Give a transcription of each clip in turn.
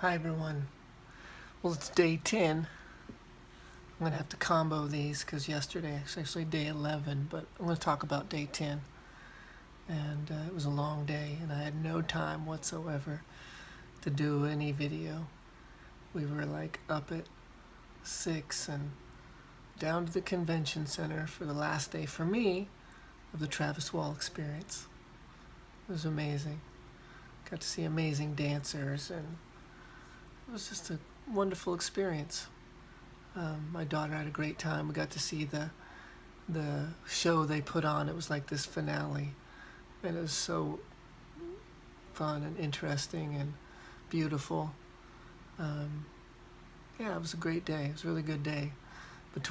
Hi everyone. Well, it's day 10. I'm going to have to combo these because yesterday it's actually day 11, but I'm going to talk about day 10. And it was a long day and I had no time whatsoever to do any video. We were like up at 6 and down to the convention center for the last day for me of the Travis Wall experience. It was amazing. Got to see amazing dancers and it was just a wonderful experience. My daughter had a great time. We got to see the show they put on. It was like this finale, and it was so fun and interesting and beautiful. Yeah, it was a great day. It was a really good day. But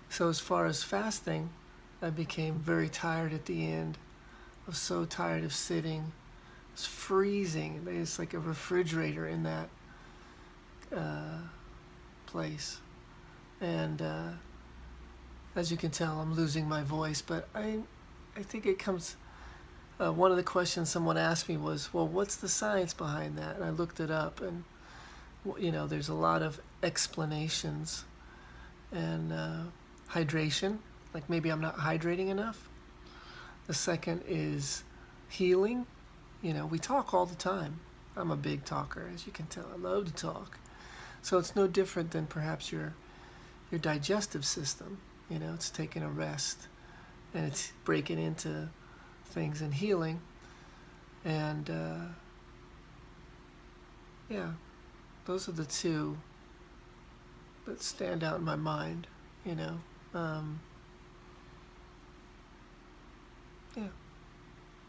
so as far as fasting, I became very tired at the end. I was so tired of sitting. It was freezing. There's like a refrigerator in that place. And as you can tell, I'm losing my voice, but I think it comes, one of the questions someone asked me was, well, what's the science behind that? And I looked it up, and there's a lot of explanations. And hydration, like maybe I'm not hydrating enough. The second is healing. We talk all the time. I'm a big talker, as you can tell. I love to talk. So it's no different than perhaps your digestive system. It's taking a rest and it's breaking into things and healing. And yeah, those are the two that stand out in my mind. Yeah.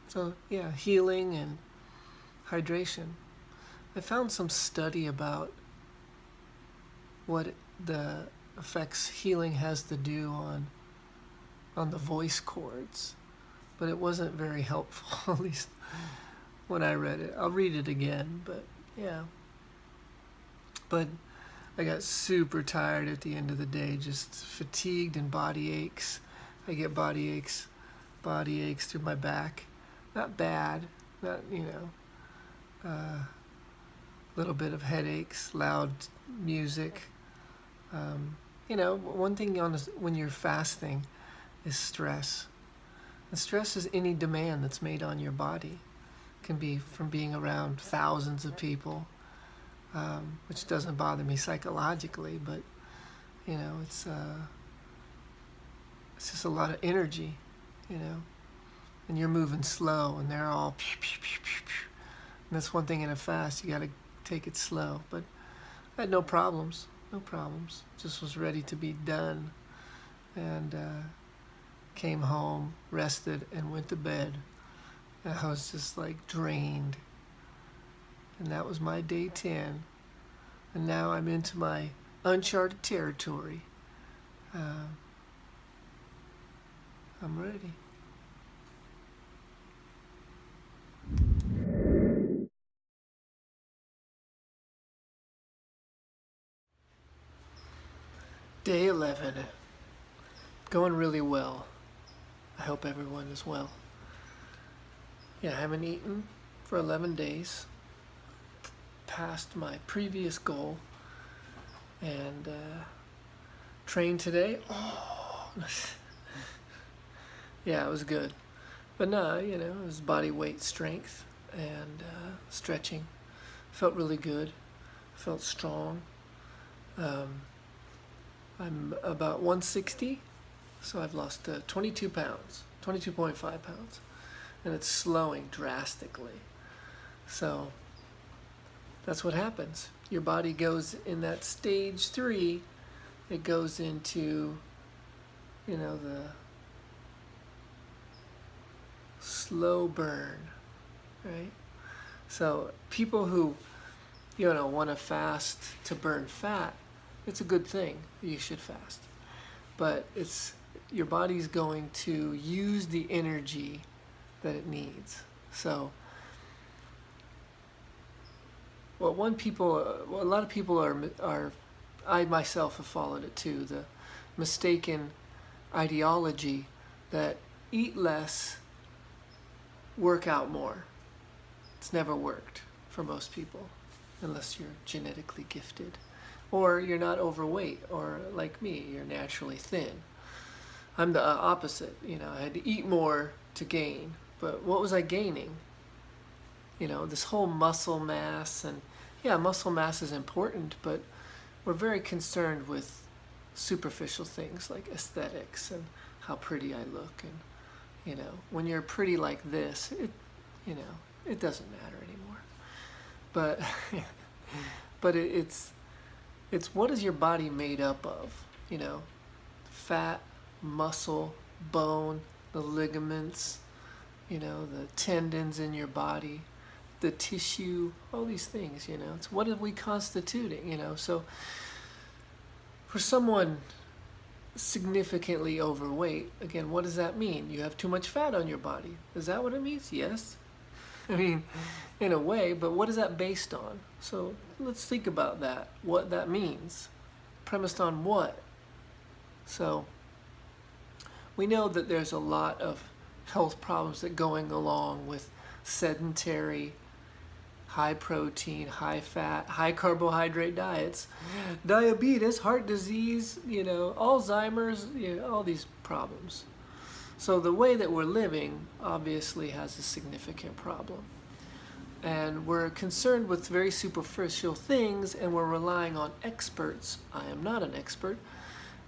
So yeah, healing and hydration. I found some study about what the effects healing has to do on the voice cords, but it wasn't very helpful, at least when I read it. I'll read it again, but yeah. But I got super tired at the end of the day, just fatigued and body aches. I get body aches through my back. Not bad, not, little bit of headaches, loud music. One thing when you're fasting is stress. And stress is any demand that's made on your body. It can be from being around thousands of people, which doesn't bother me psychologically, but it's just a lot of energy, and you're moving slow, and they're all pew, pew, pew, pew, pew. And that's one thing in a fast, you got to take it slow. But I had no problems. Just was ready to be done, and came home, rested, and went to bed. And I was just like drained. And that was my day 10. And now I'm into my uncharted territory. I'm ready. Day 11. Going really well. I hope everyone is well. Yeah, I haven't eaten for 11 days. Passed my previous goal. And trained today. Oh, yeah, it was good. But no, it was body weight strength and stretching. Felt really good. Felt strong. I'm about 160, so I've lost 22 pounds, 22.5 pounds, and it's slowing drastically. So that's what happens. Your body goes in that stage 3, it goes into, the slow burn, right? So people who, want to fast to burn fat, it's a good thing. You should fast. But your body's going to use the energy that it needs. So a lot of people are, I myself have followed it too, the mistaken ideology that eat less, work out more. It's never worked for most people. unless you're genetically gifted. Or you're not overweight, or like me, you're naturally thin. I'm the opposite. I had to eat more to gain. But what was I gaining? This whole muscle mass, and yeah, muscle mass is important, but we're very concerned with superficial things like aesthetics and how pretty I look. And, when you're pretty like this, it doesn't matter anymore. But, but it's what is your body made up of? Fat, muscle, bone, the ligaments, the tendons in your body, the tissue, all these things, it's what are we constituting, so for someone significantly overweight, again, what does that mean? You have too much fat on your body. Is that what it means? Yes. I mean, in a way, but what is that based on? So let's think about that, what that means. Premised on what? So we know that there's a lot of health problems that going along with sedentary, high protein, high fat, high carbohydrate diets, diabetes, heart disease, Alzheimer's, all these problems. So the way that we're living obviously has a significant problem. And we're concerned with very superficial things, and we're relying on experts. I am not an expert.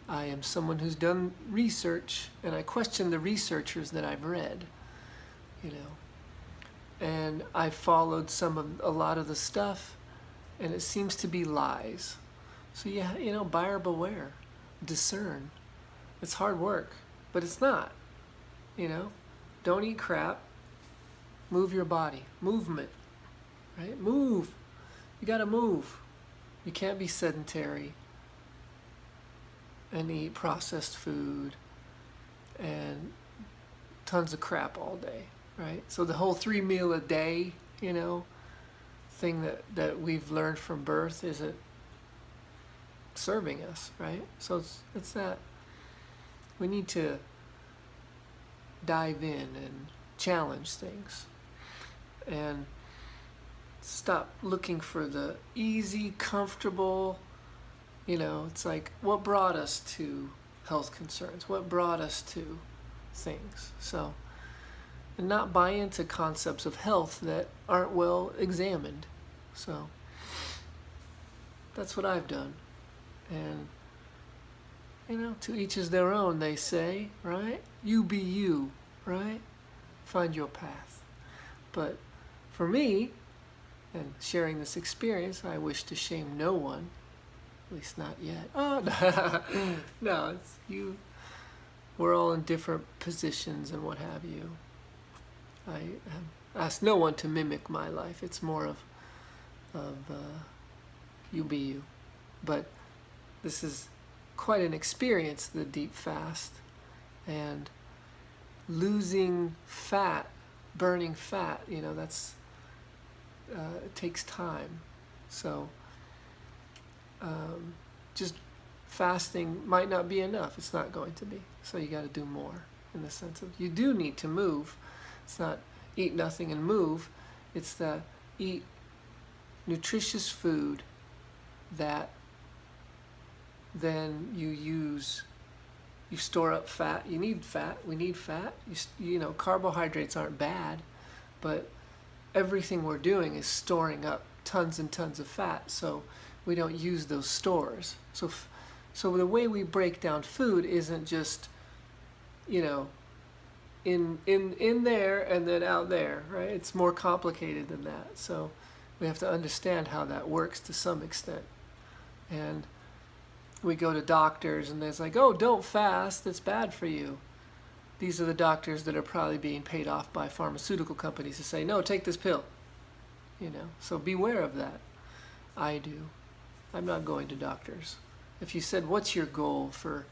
I am someone who's done research, and I question the researchers that I've read, And I followed a lot of the stuff, and it seems to be lies. So yeah, buyer beware, discern. It's hard work, but it's not. Don't eat crap. Move your body. Movement, right? Move. You gotta move. You can't be sedentary and eat processed food and tons of crap all day, right? So the whole 3 meal a day, thing that we've learned from birth isn't serving us, right? So it's that we need to dive in and challenge things and stop looking for the easy, comfortable, it's like what brought us to health concerns, what brought us to things. So, and not buy into concepts of health that aren't well examined. So that's what I've done. And to each is their own, they say, right? You be you, right? Find your path. But for me, and sharing this experience, I wish to shame no one, at least not yet. Oh, no, it's you. We're all in different positions and what have you. I ask no one to mimic my life. It's more of you be you. But this is quite an experience, the deep fast, and losing fat, burning fat, that's it takes time. So just fasting might not be enough. It's not going to be. So you got to do more, in the sense of you do need to move. It's not eat nothing and move. It's the eat nutritious food that then you store up fat. You need fat. We need fat. Carbohydrates aren't bad, but everything we're doing is storing up tons and tons of fat, so we don't use those stores. So the way we break down food isn't just, in there and then out there, right? It's more complicated than that. So we have to understand how that works to some extent. And we go to doctors and there's like, oh, don't fast, it's bad for you. These are the doctors that are probably being paid off by pharmaceutical companies to say, no, take this pill. So beware of that. I do. I'm not going to doctors. If you said, what's your goal for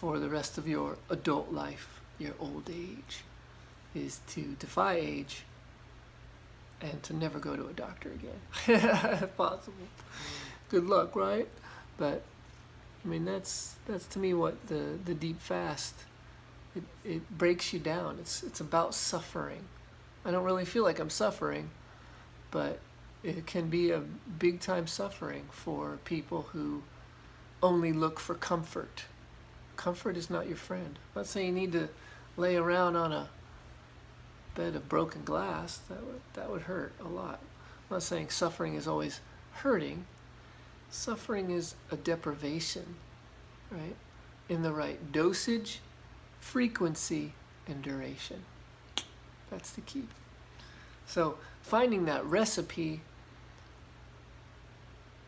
the rest of your adult life, your old age, is to defy age and to never go to a doctor again, if possible. Good luck, right? But, that's to me what the deep fast, it breaks you down. It's about suffering. I don't really feel like I'm suffering, but it can be a big time suffering for people who only look for comfort. Comfort is not your friend. I'm not saying you need to lay around on a bed of broken glass. That would hurt a lot. I'm not saying suffering is always hurting. Suffering is a deprivation, right? In the right dosage, frequency, and duration. That's the key. So finding that recipe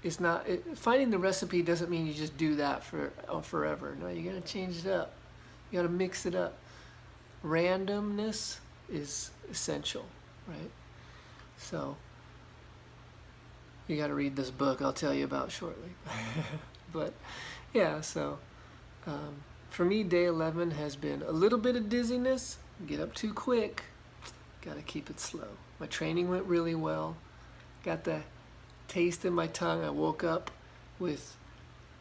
is not, finding the recipe doesn't mean you just do that forever. No, you gotta change it up. You gotta mix it up. Randomness is essential, right? So you gotta read this book I'll tell you about shortly. But yeah, so for me, day 11 has been a little bit of dizziness. Get up too quick. Gotta keep it slow. My training went really well. Got the taste in my tongue. I woke up with,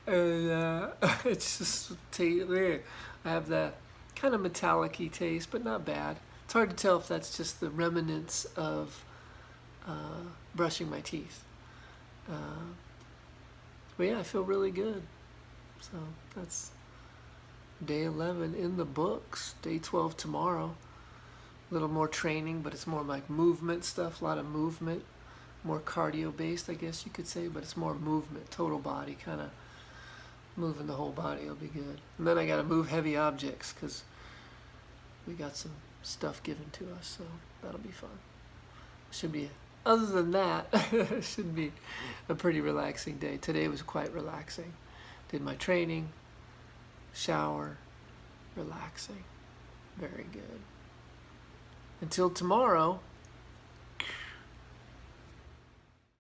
it's just, I have that kind of metallic-y taste, but not bad. It's hard to tell if that's just the remnants of brushing my teeth. But yeah, I feel really good. So that's day 11 in the books. Day 12 tomorrow. A little more training, but it's more like movement stuff, a lot of movement. More cardio based, I guess you could say, but it's more movement, total body, kind of moving the whole body will be good. And then I got to move heavy objects because we got some stuff given to us, so that'll be fun. Should be, other than that, it should be a pretty relaxing day. Today was quite relaxing. Did my training, shower, relaxing. Very good. Until tomorrow,